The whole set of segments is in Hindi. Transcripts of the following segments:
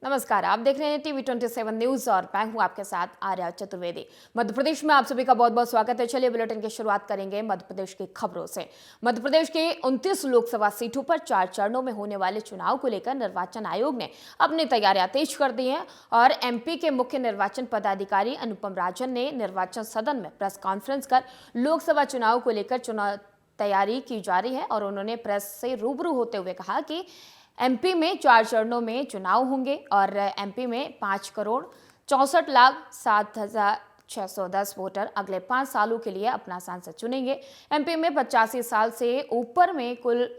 नमस्कार, आप देख रहे हैं टीवी 27 न्यूज और मैं हूं आपके साथ आर्या चतुर्वेदी। मध्य प्रदेश में आप सभी का बहुत बहुत स्वागत है। चलिए बुलेटिन की शुरुआत करेंगे मध्य प्रदेश की खबरों से। मध्य प्रदेश के 29 लोकसभा सीटों पर 4 चरणों में होने वाले चुनाव को लेकर निर्वाचन आयोग ने अपनी तैयारियां तेज कर दी हैं और एमपी के मुख्य निर्वाचन पदाधिकारी अनुपम राजन ने निर्वाचन सदन में प्रेस कॉन्फ्रेंस कर लोकसभा चुनाव को लेकर चुनाव तैयारी की जा रही है और उन्होंने प्रेस से रूबरू होते हुए कहा कि एमपी में 4 चरणों में चुनाव होंगे और एमपी में 5,64,07,610 वोटर अगले 5 सालों के लिए अपना सांसद चुनेंगे। एमपी में 85 साल से ऊपर में कुल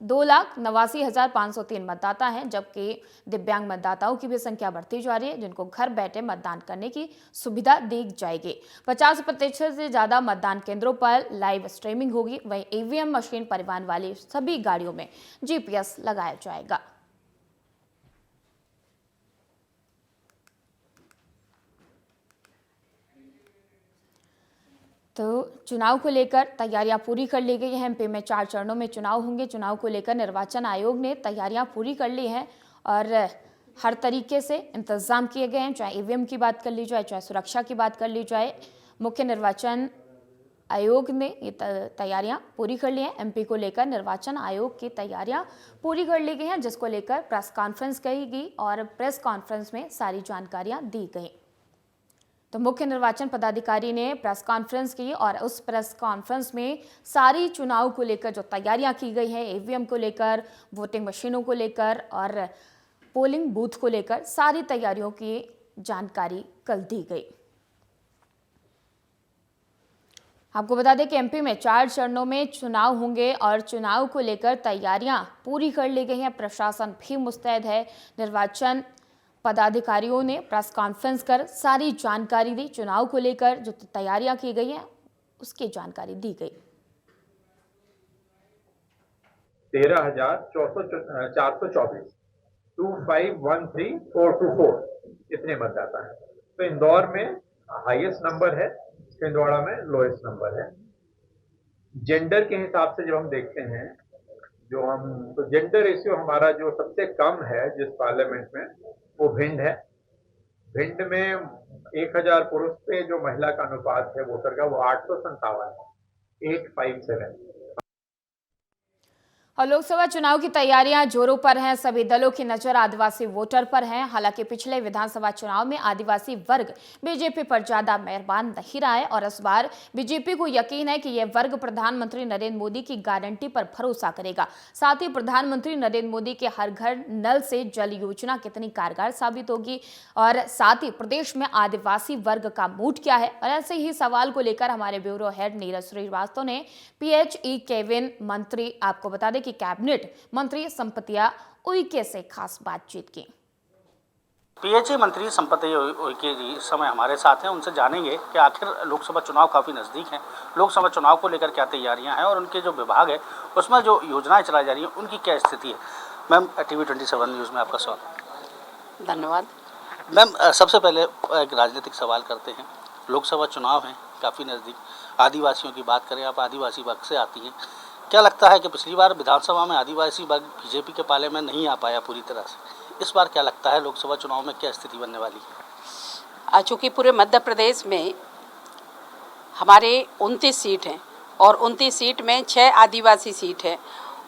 2,89,503 मतदाता हैं, जबकि दिव्यांग मतदाताओं की भी संख्या बढ़ती जा रही है, जिनको घर बैठे मतदान करने की सुविधा दी जाएगी। 50% से ज्यादा मतदान केंद्रों पर लाइव स्ट्रीमिंग होगी। वहीं ईवीएम मशीन परिवहन वाली सभी गाड़ियों में जीपीएस लगाया जाएगा। तो चुनाव को लेकर तैयारियां पूरी कर ली गई हैं। एमपी में 4 चरणों में चुनाव होंगे। चुनाव को लेकर निर्वाचन आयोग ने तैयारियां पूरी कर ली हैं और हर तरीके से इंतजाम किए गए हैं। चाहे ईवीएम की बात कर ली जाए, चाहे सुरक्षा की बात कर ली जाए, मुख्य निर्वाचन आयोग ने ये तैयारियां पूरी कर ली हैं। एमपी को लेकर निर्वाचन आयोग की तैयारियां पूरी कर ली गई हैं, जिसको लेकर प्रेस कॉन्फ्रेंस की गई और प्रेस कॉन्फ्रेंस में सारी जानकारियां दी गई। तो मुख्य निर्वाचन पदाधिकारी ने प्रेस कॉन्फ्रेंस की और उस प्रेस कॉन्फ्रेंस में सारी चुनाव को लेकर जो तैयारियां की गई है, ईवीएम को लेकर, वोटिंग मशीनों को लेकर और पोलिंग बूथ को लेकर सारी तैयारियों की जानकारी कल दी गई। आपको बता दें कि एमपी में 4 चरणों में चुनाव होंगे और चुनाव को लेकर तैयारियां पूरी कर ली गई हैं। प्रशासन भी मुस्तैद है। निर्वाचन पदाधिकारियों ने प्रेस कॉन्फ्रेंस कर सारी जानकारी दी। चुनाव को लेकर जो तैयारियां की गई हैं उसकी जानकारी दी गई। 13,424 2513,424 इतने मतदाता हैं। तो इंदौर में हाईएस्ट नंबर है, छिंदवाड़ा में लोएस्ट नंबर है। जेंडर के हिसाब से जब हम देखते हैं, तो जेंडर रेशियो हमारा जो सबसे कम है जिस पार्लियामेंट में, वो भिंड है। भिंड में 1,000 पुरुष पे जो महिला का अनुपात है वोटर का, वो 857 है, 857। और लोकसभा चुनाव की तैयारियां जोरों पर हैं। सभी दलों की नजर आदिवासी वोटर पर है। हालांकि पिछले विधानसभा चुनाव में आदिवासी वर्ग बीजेपी पर ज्यादा मेहरबान नहीं रहा है और इस बार बीजेपी को यकीन है कि यह वर्ग प्रधानमंत्री नरेंद्र मोदी की गारंटी पर भरोसा करेगा। साथ ही प्रधानमंत्री नरेंद्र मोदी के हर घर नल से जल योजना कितनी कारगर साबित होगी और साथ ही प्रदेश में आदिवासी वर्ग का मूड क्या है। और ऐसे ही सवाल को लेकर हमारे ब्यूरो हेड नीरज श्रीवास्तव ने पीएचई कैबिनेट मंत्री, आपको बता दें कि कैबिनेट मंत्री संपतिया उइके से खास बातचीत की। पीएचई मंत्री संपतिया उइके जी इस समय हमारे साथ हैं। उनसे जानेंगे कि आखिर लोकसभा चुनाव काफ़ी नज़दीक हैं, लोकसभा चुनाव को लेकर क्या तैयारियां हैं और उनके जो विभाग है उसमें जो योजनाएं चलाई जा रही हैं उनकी क्या स्थिति है। मैम, टीवी 27 न्यूज़ में आपका स्वागत। धन्यवाद। मैम, सबसे पहले एक राजनीतिक सवाल करते हैं। लोकसभा चुनाव है काफ़ी नज़दीक, आदिवासियों की बात करें, आप आदिवासी वर्ग से आती हैं, क्या लगता है कि पिछली बार विधानसभा में आदिवासी वर्ग बीजेपी के पाले में नहीं आ पाया पूरी तरह से, इस बार क्या लगता है लोकसभा चुनाव में क्या स्थिति बनने वाली है? चूँकि पूरे मध्य प्रदेश में हमारे 29 सीट हैं और 29 सीट में 6 आदिवासी सीट हैं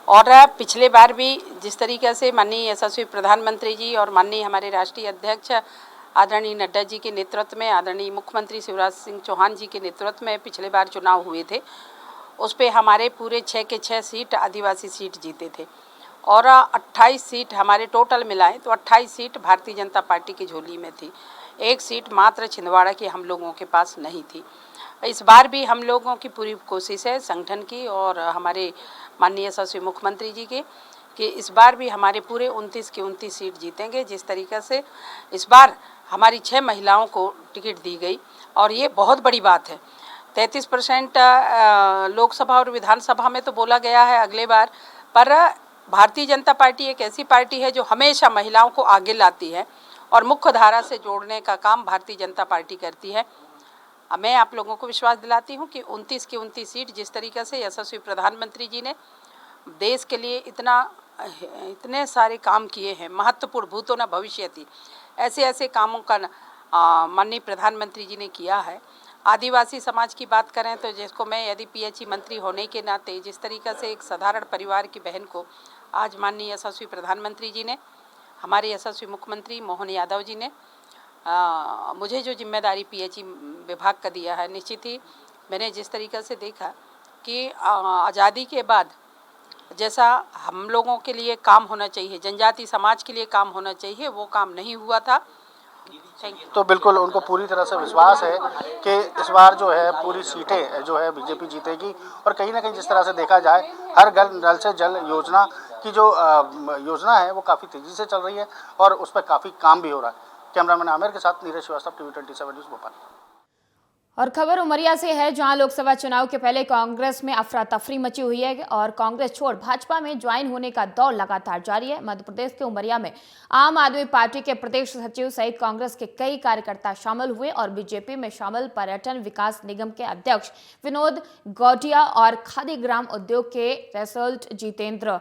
और पिछले बार भी जिस तरीके से माननीय यशस्वी प्रधानमंत्री जी और माननीय हमारे राष्ट्रीय अध्यक्ष आदरणीय नड्डा जी के नेतृत्व में, आदरणीय मुख्यमंत्री शिवराज सिंह चौहान जी के नेतृत्व में पिछले बार चुनाव हुए थे, उस पे हमारे पूरे 6 के 6 सीट आदिवासी सीट जीते थे और 28 सीट हमारे टोटल मिलाएं तो 28 सीट भारतीय जनता पार्टी की झोली में थी। 1 सीट मात्र छिंदवाड़ा की हम लोगों के पास नहीं थी। इस बार भी हम लोगों की पूरी कोशिश है संगठन की और हमारे माननीय यशस्वी मुख्यमंत्री जी के कि इस बार भी हमारे पूरे 29 की 29 सीट जीतेंगे। जिस तरीके से इस बार हमारी 6 महिलाओं को टिकट दी गई और ये बहुत बड़ी बात है। 33% लोकसभा और विधानसभा में तो बोला गया है अगले बार, पर भारतीय जनता पार्टी एक ऐसी पार्टी है जो हमेशा महिलाओं को आगे लाती है और मुख्य धारा से जोड़ने का काम भारतीय जनता पार्टी करती है। मैं आप लोगों को विश्वास दिलाती हूं कि 29 की 29 सीट जिस तरीके से यशस्वी प्रधानमंत्री जी ने देश के लिए इतना इतने सारे काम किए हैं, महत्वपूर्ण भूतो न भविष्यति, ऐसे ऐसे कामों का माननीय प्रधानमंत्री जी ने किया है। आदिवासी समाज की बात करें तो जिसको मैं यदि पीएचई मंत्री होने के नाते जिस तरीक़ा से एक साधारण परिवार की बहन को आज माननीय यशस्वी प्रधानमंत्री जी ने, हमारे यशस्वी मुख्यमंत्री मोहन यादव जी ने मुझे जो जिम्मेदारी पीएचई विभाग का दिया है, निश्चित ही मैंने जिस तरीक़े से देखा कि आज़ादी के बाद जैसा हम लोगों के लिए काम होना चाहिए, जनजाति समाज के लिए काम होना चाहिए, वो काम नहीं हुआ था। Thank you. तो बिल्कुल उनको पूरी तरह से विश्वास है कि इस बार जो है पूरी सीटें जो है बीजेपी जीतेगी। और कहीं ना कहीं जिस तरह से देखा जाए, हर घर नल से जल योजना की जो योजना है वो काफ़ी तेज़ी से चल रही है और उस पर काफ़ी काम भी हो रहा है। कैमरामैन आमिर के साथ नीरज श्रीवास्तव, टीवी 27 न्यूज़ भोपाल। और खबर उमरिया से है, जहां लोकसभा चुनाव के पहले कांग्रेस में अफरा तफरी मची हुई है और कांग्रेस छोड़ भाजपा में ज्वाइन होने का दौर लगातार जारी है। मध्य प्रदेश के उमरिया में आम आदमी पार्टी के प्रदेश सचिव सहित कांग्रेस के कई कार्यकर्ता शामिल हुए और बीजेपी में शामिल पर्यटन विकास निगम के अध्यक्ष विनोद गौटिया और खादी ग्राम उद्योग के रिजल्ट जितेंद्र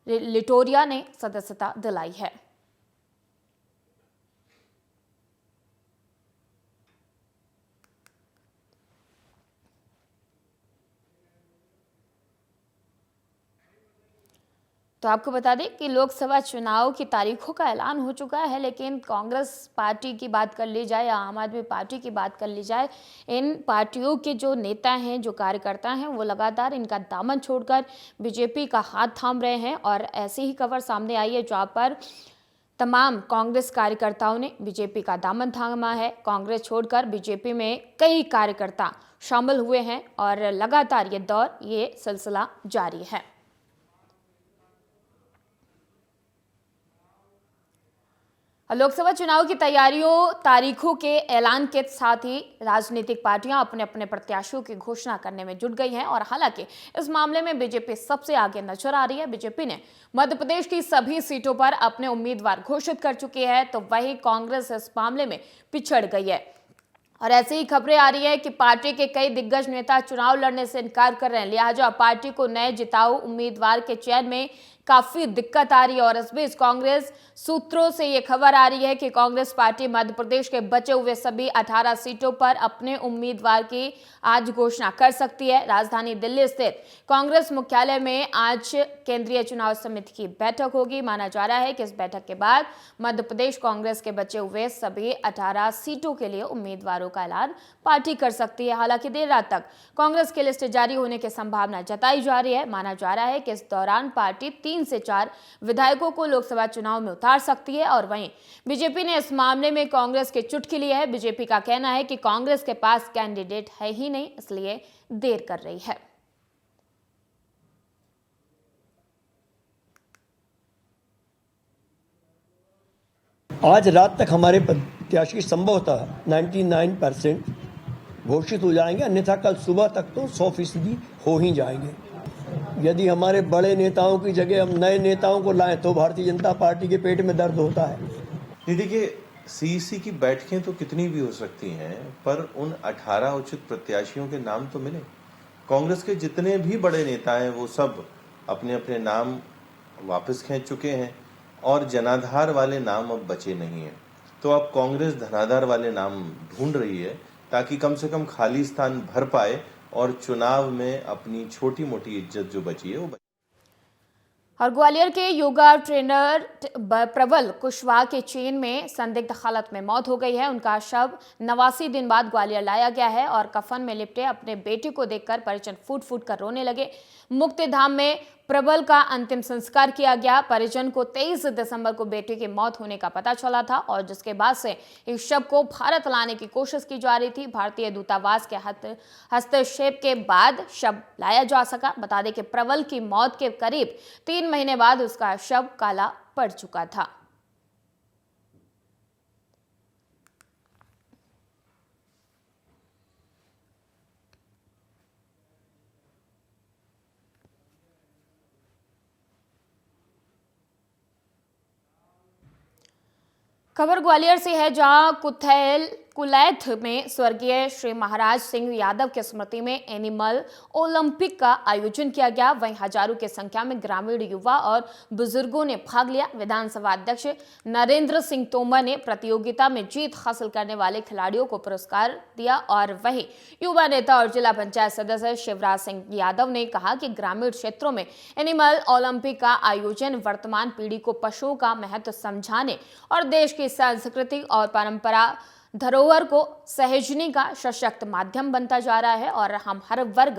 लिटोरिया ने सदस्यता दिलाई है। तो आपको बता दें कि लोकसभा चुनाव की तारीखों का ऐलान हो चुका है, लेकिन कांग्रेस पार्टी की बात कर ली जाए या आम आदमी पार्टी की बात कर ली जाए, इन पार्टियों के जो नेता हैं, जो कार्यकर्ता हैं, वो लगातार इनका दामन छोड़कर बीजेपी का हाथ थाम रहे हैं। और ऐसी ही खबर सामने आई है जहाँ पर तमाम कांग्रेस कार्यकर्ताओं ने बीजेपी का दामन थामा है। कांग्रेस छोड़कर बीजेपी में कई कार्यकर्ता शामिल हुए हैं और लगातार ये सिलसिला जारी है। लोकसभा चुनाव की तारीखों के ऐलान के साथ ही राजनीतिक पार्टियां अपने अपने प्रत्याशियों की घोषणा करने में जुट गई हैं और हालांकि इस मामले में बीजेपी सबसे आगे नजर आ रही है। बीजेपी ने मध्य प्रदेश की सभी सीटों पर अपने उम्मीदवार घोषित कर चुकी है, तो वही कांग्रेस इस मामले में पिछड़ गई है। और ऐसी ही खबरें आ रही है कि पार्टी के कई दिग्गज नेता चुनाव लड़ने से इनकार कर रहे हैं, लिहाजा पार्टी को नए जिताऊ उम्मीदवार के चयन में काफी दिक्कत आ रही है। और इस बीच कांग्रेस सूत्रों से ये खबर आ रही है कि कांग्रेस पार्टी मध्य प्रदेश के बचे हुए सभी 18 सीटों पर अपने उम्मीदवार की आज घोषणा कर सकती है। राजधानी दिल्ली स्थित कांग्रेस मुख्यालय में आज केंद्रीय चुनाव समिति की बैठक होगी। माना जा रहा है कि इस बैठक के बाद मध्य प्रदेश कांग्रेस के बचे हुए सभी 18 सीटों के लिए उम्मीदवारों का ऐलान पार्टी कर सकती है। हालांकि देर रात तक कांग्रेस की लिस्ट जारी होने की संभावना जताई जा रही है। माना जा रहा है कि इस दौरान पार्टी 3 से 4 विधायकों को लोकसभा चुनाव में उतार सकती है। और वहीं बीजेपी ने इस मामले में कांग्रेस की चुटकी ली है। बीजेपी का कहना है कि कांग्रेस के पास कैंडिडेट है ही नहीं, इसलिए देर कर रही है। आज रात तक हमारे प्रत्याशी संभवतः 99% घोषित हो जाएंगे, अन्यथा कल सुबह तक तो 100% हो ही जाएंगे। यदि हमारे बड़े नेताओं की जगह हम नए नेताओं को लाएं तो भारतीय जनता पार्टी के पेट में दर्द होता है। नहीं, देखिए, सीईसी की बैठकें तो कितनी भी हो सकती हैं, पर उन 18 उचित प्रत्याशियों के नाम तो मिले। कांग्रेस के जितने भी बड़े नेता हैं वो सब अपने अपने नाम वापस खींच चुके हैं और जनाधार वाले नाम अब बचे नहीं हैं। तो अब कांग्रेस धनाधार वाले नाम ढूंढ रही है ताकि कम से कम खाली स्थान भर पाए और चुनाव में अपनी छोटी मोटी इज्जत जो बची है वो बची। और ग्वालियर के योगा ट्रेनर प्रबल कुशवाहा के चीन में संदिग्ध हालत में मौत हो गई है। उनका शव 89 दिन बाद ग्वालियर लाया गया है और कफन में लिपटे अपने बेटे को देखकर परिजन फूट फूट कर रोने लगे। मुक्तिधाम में प्रबल का अंतिम संस्कार किया गया। परिजन को 23 दिसंबर को बेटे की मौत होने का पता चला था और जिसके बाद से इस शव को भारत लाने की कोशिश की जा रही थी। भारतीय दूतावास के हस्तक्षेप के बाद शव लाया जा सका। बता दें कि प्रबल की मौत के करीब 3 महीने बाद उसका शव काला पड़ चुका था। खबर ग्वालियर से है, जहां कुथैल कुलैथ में स्वर्गीय श्री महाराज सिंह यादव की स्मृति में एनिमल ओलंपिक का आयोजन किया गया। वहीं हजारों की संख्या में ग्रामीण युवा और बुजुर्गों ने भाग लिया। विधानसभा अध्यक्ष नरेंद्र सिंह तोमर ने प्रतियोगिता में जीत हासिल करने वाले खिलाड़ियों को पुरस्कार दिया और वहीं युवा नेता और जिला पंचायत सदस्य शिवराज सिंह यादव ने कहा कि ग्रामीण क्षेत्रों में एनिमल ओलंपिक का आयोजन वर्तमान पीढ़ी को पशुओं का महत्व समझाने और देश की संस्कृति और परंपरा धरोहर को सहेजने का सशक्त माध्यम बनता जा रहा है और हम हर वर्ग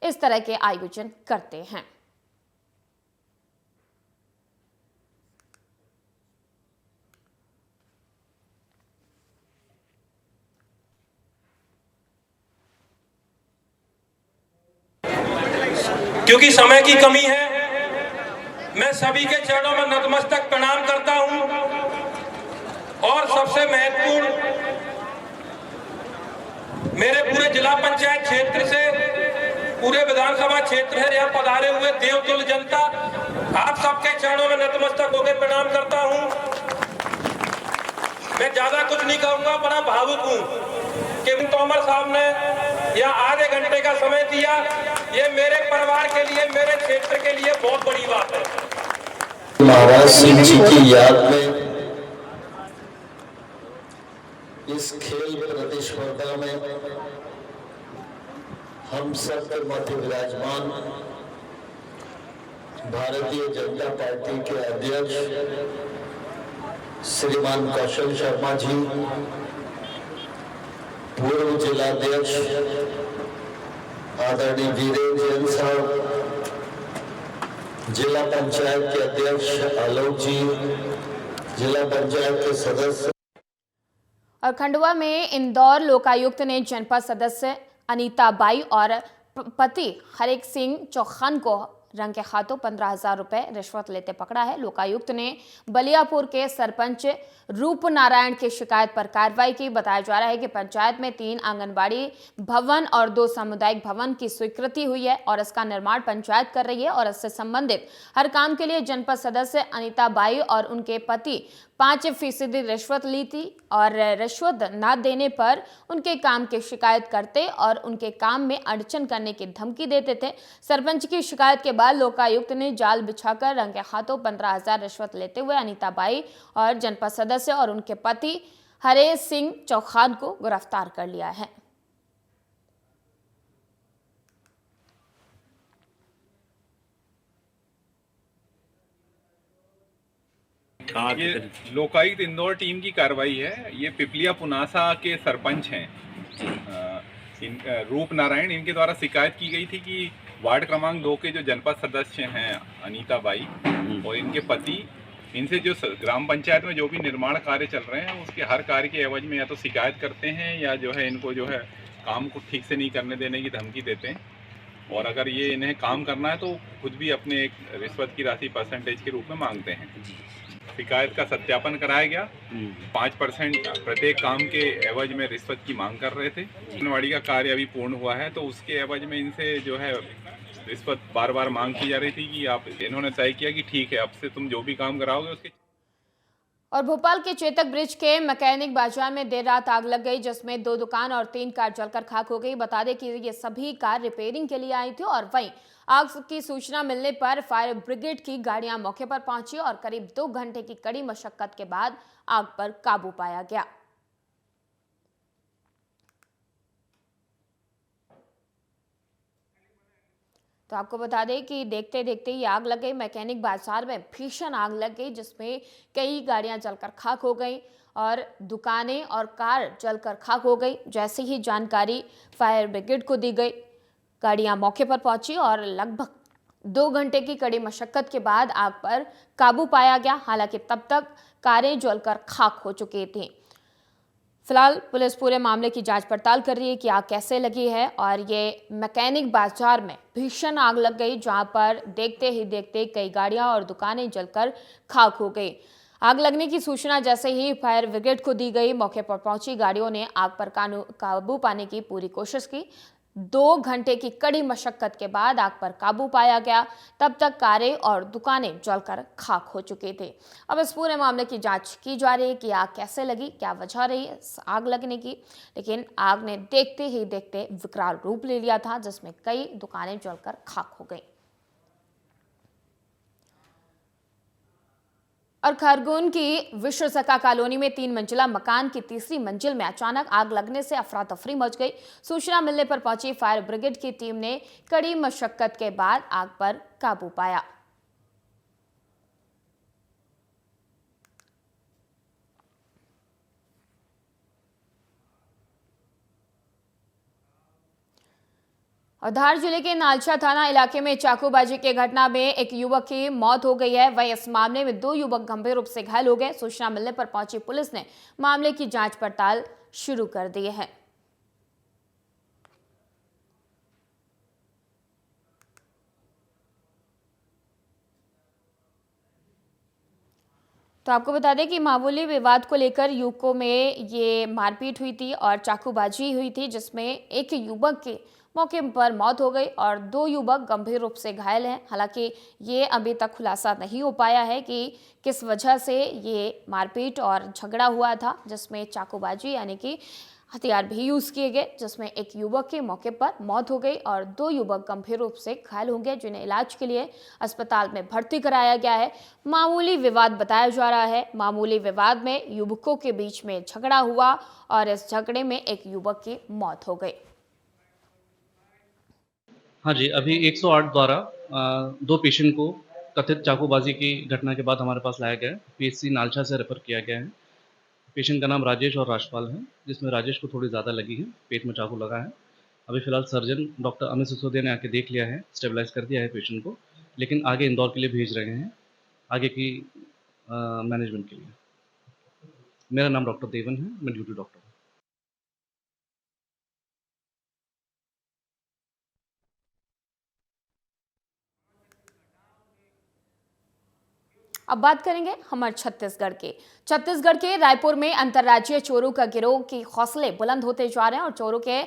इस तरह के आयोजन करते हैं। क्योंकि समय की कमी है, मैं सभी के चरणों में नतमस्तक प्रणाम करता हूं और सबसे महत्वपूर्ण मेरे पूरे जिला पंचायत क्षेत्र से पूरे विधानसभा क्षेत्र है यहाँ पधारे हुए देवतुल्य जनता, आप सबके चरणों में नतमस्तक होकर प्रणाम करता हूं। मैं ज्यादा कुछ नहीं कहूंगा, बड़ा भावुक हूं कि तोमर साहब ने यहाँ आधे घंटे का समय दिया। ये मेरे परिवार के लिए, मेरे क्षेत्र के लिए बहुत बड़ी बात है। महाराज सिंह जी की याद में इस खेल प्रतिस्पर्धा में हम सब के मध्य विराजमान भारतीय जनता पार्टी के अध्यक्ष श्रीमान कौशल शर्मा जी, पूर्व जिलाध्यक्ष आदरणीय वीरेंद्र जैन साहब, जिला पंचायत के अध्यक्ष आलोक जी, जिला पंचायत के सदस्य। और खंडवा में इंदौर लोकायुक्त ने जनपद सदस्य अनीता बाई और पति हरेक सिंह चौहान को रंग के हाथों 15,000 रुपए रिश्वत लेते पकड़ा है। लोकायुक्त ने बलियापुर के सरपंच रूप नारायण की शिकायत पर कार्रवाई की। बताया जा रहा है कि पंचायत में 3 आंगनबाड़ी भवन और 2 सामुदायिक भवन की स्वीकृति हुई है और इसका निर्माण पंचायत कर रही है और इससे संबंधित हर काम के लिए जनपद सदस्य अनीता बाई और उनके पति 5% रिश्वत ली थी और रिश्वत न देने पर उनके काम की शिकायत करते और उनके काम में अड़चन करने की धमकी देते थे। सरपंच की शिकायत के बाद लोकायुक्त ने जाल बिछाकर रंग के हाथों 15,000 रिश्वत लेते हुए अनीता बाई और जनपद सदस्य और उनके पति हरेश सिंह चौहान को गिरफ्तार कर लिया है। ये लोकायुक्त इंदौर टीम की कार्रवाई है। ये पिपलिया पुनासा के सरपंच हैं रूप नारायण, इनके द्वारा शिकायत की गई थी कि वार्ड क्रमांक 2 के जो जनपद सदस्य हैं अनीता बाई और इनके पति, इनसे जो ग्राम पंचायत में जो भी निर्माण कार्य चल रहे हैं उसके हर कार्य के एवज में या तो शिकायत करते हैं या जो है इनको जो है काम को ठीक से नहीं करने देने की धमकी देते हैं और अगर ये इन्हें काम करना है तो खुद भी अपने एक रिश्वत की राशि परसेंटेज के रूप में मांगते हैं। शिकायत का सत्यापन कराया गया। 5% प्रत्येक काम के एवज में रिश्वत की मांग कर रहे थे। आंगनबाड़ी का कार्य अभी पूर्ण हुआ है तो उसके एवज में इनसे जो है रिश्वत बार बार मांग की जा रही थी कि आप, इन्होंने तय किया कि ठीक है अब से तुम जो भी काम कराओगे उसके। और भोपाल के चेतक ब्रिज के मैकेनिक बाजार में देर रात आग लग गई जिसमें 2 दुकान और 3 कार जलकर खाक हो गई। बता दें कि ये सभी कार रिपेयरिंग के लिए आई थी और वहीं आग की सूचना मिलने पर फायर ब्रिगेड की गाड़ियां मौके पर पहुंची और करीब 2 घंटे की कड़ी मशक्कत के बाद आग पर काबू पाया गया। तो आपको बता दें कि देखते देखते ये आग लग गई। मैकेनिक बाजार में भीषण आग लग गई जिसमें कई गाड़ियां जलकर खाक हो गई और दुकानें और कार जलकर खाक हो गई। जैसे ही जानकारी फायर ब्रिगेड को दी गई, गाड़ियां मौके पर पहुंची और लगभग 2 घंटे की कड़ी मशक्कत के बाद आग पर काबू पाया गया। हालांकि तब तक कारें जलकर खाक हो चुकी थीं। फिलहाल पुलिस पूरे मामले की जांच पड़ताल कर रही है कि आग कैसे लगी है और ये मैकेनिक बाजार में भीषण आग लग गई जहां पर देखते ही देखते कई गाड़ियां और दुकानें जलकर खाक हो गई। आग लगने की सूचना जैसे ही फायर ब्रिगेड को दी गई, मौके पर पहुंची गाड़ियों ने आग पर काबू पाने की पूरी कोशिश की। 2 घंटे की कड़ी मशक्कत के बाद आग पर काबू पाया गया। तब तक कारें और दुकानें जलकर खाक हो चुके थे। अब इस पूरे मामले की जांच की जा रही है कि आग कैसे लगी, क्या वजह रही है इस आग लगने की। लेकिन आग ने देखते ही देखते विकराल रूप ले लिया था, जिसमें कई दुकानें जलकर खाक हो गई। और खरगोन की विश्व सका कॉलोनी में 3 मंजिला मकान की तीसरी मंजिल में अचानक आग लगने से अफरा तफरी मच गई। सूचना मिलने पर पहुंची फायर ब्रिगेड की टीम ने कड़ी मशक्कत के बाद आग पर काबू पाया। और धार जिले के नालछा थाना इलाके में चाकूबाजी की घटना में एक युवक की मौत हो गई है। वहीं इस मामले में 2 युवक गंभीर रूप से घायल हो गए। सूचना मिलने पर पहुंची पुलिस ने मामले की जांच पड़ताल शुरू कर दी है। तो आपको बता दें कि मामूली विवाद को लेकर युवकों में ये मारपीट हुई थी और चाकूबाजी हुई थी, जिसमें एक युवक के मौके पर मौत हो गई और 2 युवक गंभीर रूप से घायल हैं। हालांकि ये अभी तक खुलासा नहीं हो पाया है कि किस वजह से ये मारपीट और झगड़ा हुआ था, जिसमें चाकूबाजी यानी कि हथियार भी यूज किए गए, जिसमें एक युवक की मौके पर मौत हो गई और 2 युवक गंभीर रूप से घायल हो गए, जिन्हें इलाज के लिए अस्पताल में भर्ती कराया गया है। मामूली विवाद बताया जा रहा है। मामूली विवाद में युवकों के बीच में झगड़ा हुआ और इस झगड़े में एक युवक की मौत हो गई। हाँ जी, अभी 108 द्वारा 2 पेशेंट को कथित चाकूबाजी की घटना के बाद हमारे पास लाया गया है। पीएचसी नालछा से रेफर किया गया है। पेशेंट का नाम राजेश और राजपाल है, जिसमें राजेश को थोड़ी ज़्यादा लगी है, पेट में चाकू लगा है। अभी फिलहाल सर्जन डॉक्टर अमित सिसोदिया ने आके देख लिया है, स्टेबलाइज कर दिया है पेशेंट को, लेकिन आगे इंदौर के लिए भेज रहे हैं आगे की मैनेजमेंट के लिए। मेरा नाम डॉक्टर देवन है, मैं ड्यूटी डॉक्टर हूँ। अब बात करेंगे हमारे छत्तीसगढ़ के रायपुर में अंतर्राज्यीय चोरों का गिरोह के हौसले बुलंद होते जा रहे हैं और चोरों के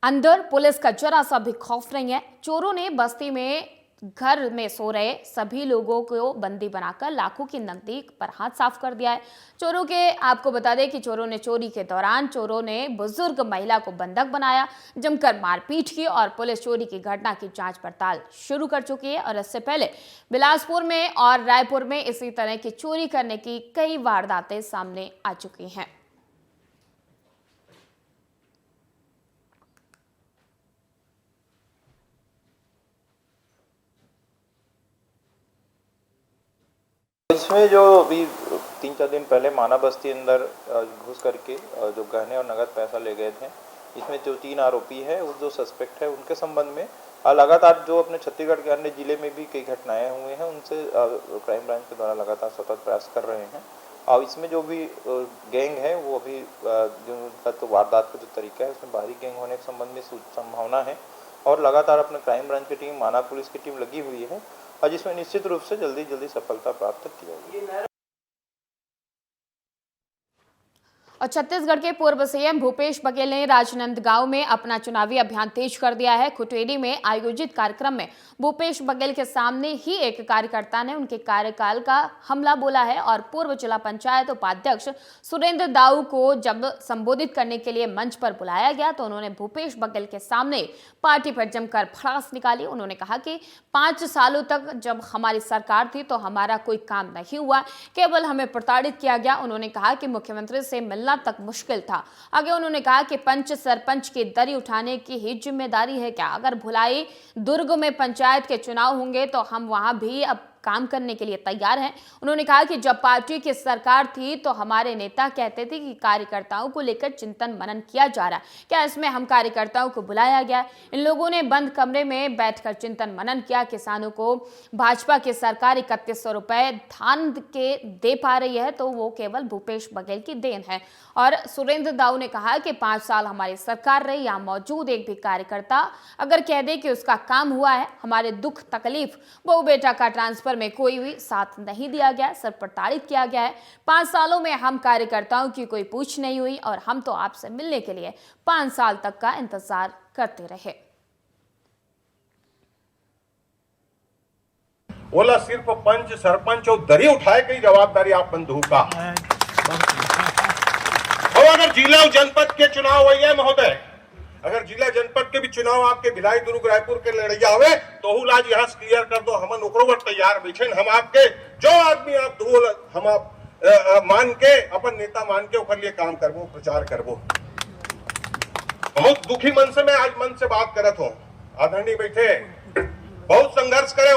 अंदर पुलिस का जरा सा भी खौफ नहीं है। चोरों ने बस्ती में घर में सो रहे सभी लोगों को बंदी बनाकर लाखों की नकदी पर हाथ साफ कर दिया है। चोरों के आपको बता दें कि चोरों ने चोरी के दौरान चोरों ने बुजुर्ग महिला को बंधक बनाया, जमकर मारपीट की और पुलिस चोरी की घटना की जांच पड़ताल शुरू कर चुकी है। और इससे पहले बिलासपुर में और रायपुर में इसी तरह की चोरी करने की कई वारदातें सामने आ चुकी हैं। इसमें जो अभी 3-4 दिन पहले माना बस्ती अंदर घुस करके जो गहने और नगद पैसा ले गए थे, इसमें जो 3 आरोपी है, वो जो सस्पेक्ट है, उनके संबंध में लगातार जो अपने छत्तीसगढ़ के अन्य जिले में भी कई घटनाएं हुए हैं, उनसे क्राइम ब्रांच के द्वारा लगातार सतत प्रयास कर रहे हैं। और इसमें जो भी गैंग है वो अभी जो उनका तो वारदात का जो तरीका है उसमें बाहरी गैंग होने के संबंध में संभावना है और लगातार अपने क्राइम ब्रांच की टीम, माना पुलिस की टीम लगी हुई है और जिसमें निश्चित रूप से जल्दी सफलता प्राप्त की जाएगी। और छत्तीसगढ़ के पूर्व सीएम भूपेश बघेल ने राजनांदगांव में अपना चुनावी अभियान तेज कर दिया है। खुटेरी में आयोजित कार्यक्रम में भूपेश बघेल के सामने ही एक कार्यकर्ता ने उनके कार्यकाल का हमला बोला है और पूर्व जिला पंचायत उपाध्यक्ष सुरेंद्र दाऊ को जब संबोधित करने के लिए मंच पर बुलाया गया तो उन्होंने भूपेश बघेल के सामने पार्टी पर जमकर भड़ास निकाली। उन्होंने कहा कि 5 सालों तक जब हमारी सरकार थी तो हमारा कोई काम नहीं हुआ, केवल हमें प्रताड़ित किया गया। उन्होंने कहा कि मुख्यमंत्री से मिलना तक मुश्किल था। आगे उन्होंने कहा कि पंच सरपंच की दरी उठाने की ही जिम्मेदारी है क्या? अगर भुलाई दुर्ग में पंचायत के चुनाव होंगे तो हम वहां भी अब काम करने के लिए तैयार हैं। उन्होंने कहा कि जब पार्टी की सरकार थी तो हमारे नेता कहते थे कि कार्यकर्ताओं को लेकर चिंतन मनन किया जा रहा है, क्या इसमें हम कार्यकर्ताओं को बुलाया गया? इन लोगों ने बंद कमरे में बैठकर चिंतन मनन किया। किसानों को भाजपा की सरकार 3100 रुपए धान के दे पा रही है तो वो केवल भूपेश बघेल की देन है। और सुरेंद्र दाऊ ने कहा कि 5 साल हमारी सरकार रही, यहाँ मौजूद एक भी कार्यकर्ता अगर कह दे कि उसका काम हुआ है, हमारे दुख तकलीफ बहू बेटा का ट्रांसफर में कोई भी साथ नहीं दिया गया, सब प्रताड़ित किया गया है। 5 सालों में हम कार्यकर्ताओं की कोई पूछ नहीं हुई और हम तो आपसे मिलने के लिए 5 साल तक का इंतजार करते रहे। बोला सिर्फ पंच सरपंच और दरी उठाए की जवाबदारी आप बंधु का। और अगर जिला और जनपद के चुनाव हुई है महोदय, अगर जिला जनपद के भी चुनाव आपके भिलाई दुर्ग रायपुर के लड़िया हुए तो आज यहाँ क्लियर कर दो, हम ओकरो तैयार बैठे। हम आपके जो आदमी आप धूल हम आप मान के अपन नेता मान के ओकर लिए काम करबो, प्रचार करबो। बहुत दुखी मन से मैं आज मन से बात करत हूँ। आदरणीय बैठे बहुत संघर्ष करे।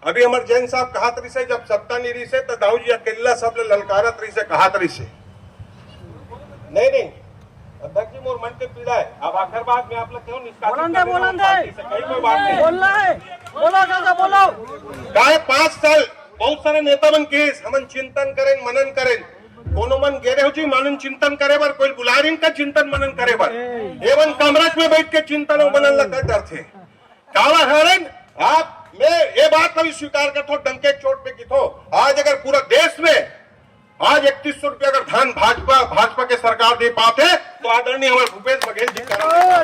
अभी हमारे जैन साहब कहात रही से जब सत्ता नहीं रही से तो दाऊ जी अकेला सब ललकारत रही से कहात रही से नहीं अध्यक्ष जी मोर मन के पीड़ा है। अब आखिर बात में आप लोग क्यों बोलो 5 साल बहुत सारे नेता मन केस हमन चिंतन करें मनन करें, कोनो मन गेरे हो जी मनन चिंतन करे बर, कोई बुला रही का चिंतन मनन करे बर, एवं कमरस में बैठ के चिंतन मनन लगा डर थे काला हरण। आप मैं ये बात कभी स्वीकार करता हूँ डंके चोट पे की थो। आज अगर पूरा देश में आज 3100 रुपया अगर धान भाजपा के सरकार दे पाते तो आदरणीय हमारे भूपेश बघेल जी करेंगे,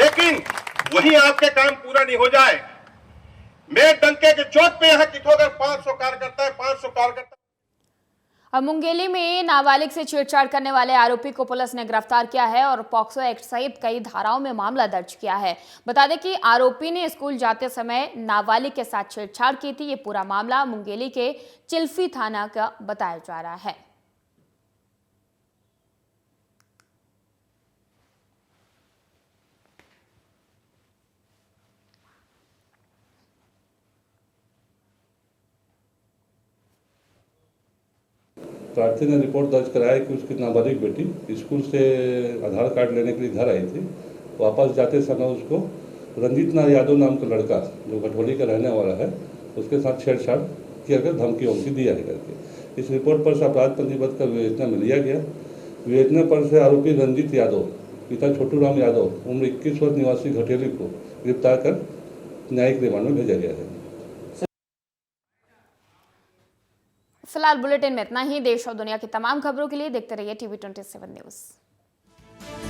लेकिन वही आपके काम पूरा नहीं हो जाए। मैं डंके के चोट पे यहाँ कितो अगर 500 कार्यकर्ता है 500 कार्यकर्ता। अब मुंगेली में नाबालिग से छेड़छाड़ करने वाले आरोपी को पुलिस ने गिरफ्तार किया है और पॉक्सो एक्ट सहित कई धाराओं में मामला दर्ज किया है। बता दें कि आरोपी ने स्कूल जाते समय नाबालिग के साथ छेड़छाड़ की थी। ये पूरा मामला मुंगेली के चिल्फी थाना का बताया जा रहा है। प्रार्थी ने रिपोर्ट दर्ज कराया कि उसकी नाबालिग बेटी स्कूल से आधार कार्ड लेने के लिए घर आई थी। वापस जाते समय उसको रंजीत नाथ यादव नाम का लड़का जो घटोली का रहने वाला है उसके साथ छेड़छाड़ किया कर धमकी वमकी दिया है करके इस रिपोर्ट पर से अपराध पंजीबद्ध कर विवेचना में लिया गया। विवेचना पर से आरोपी रंजीत यादव पिता छोटू राम यादव उम्र 21 वर्ष निवासी घटेली को गिरफ्तार कर न्यायिक रिमांड में भेजा गया है। फिलहाल बुलेटिन में इतना ही। देश और दुनिया की तमाम खबरों के लिए देखते रहिए TV 27 न्यूज़।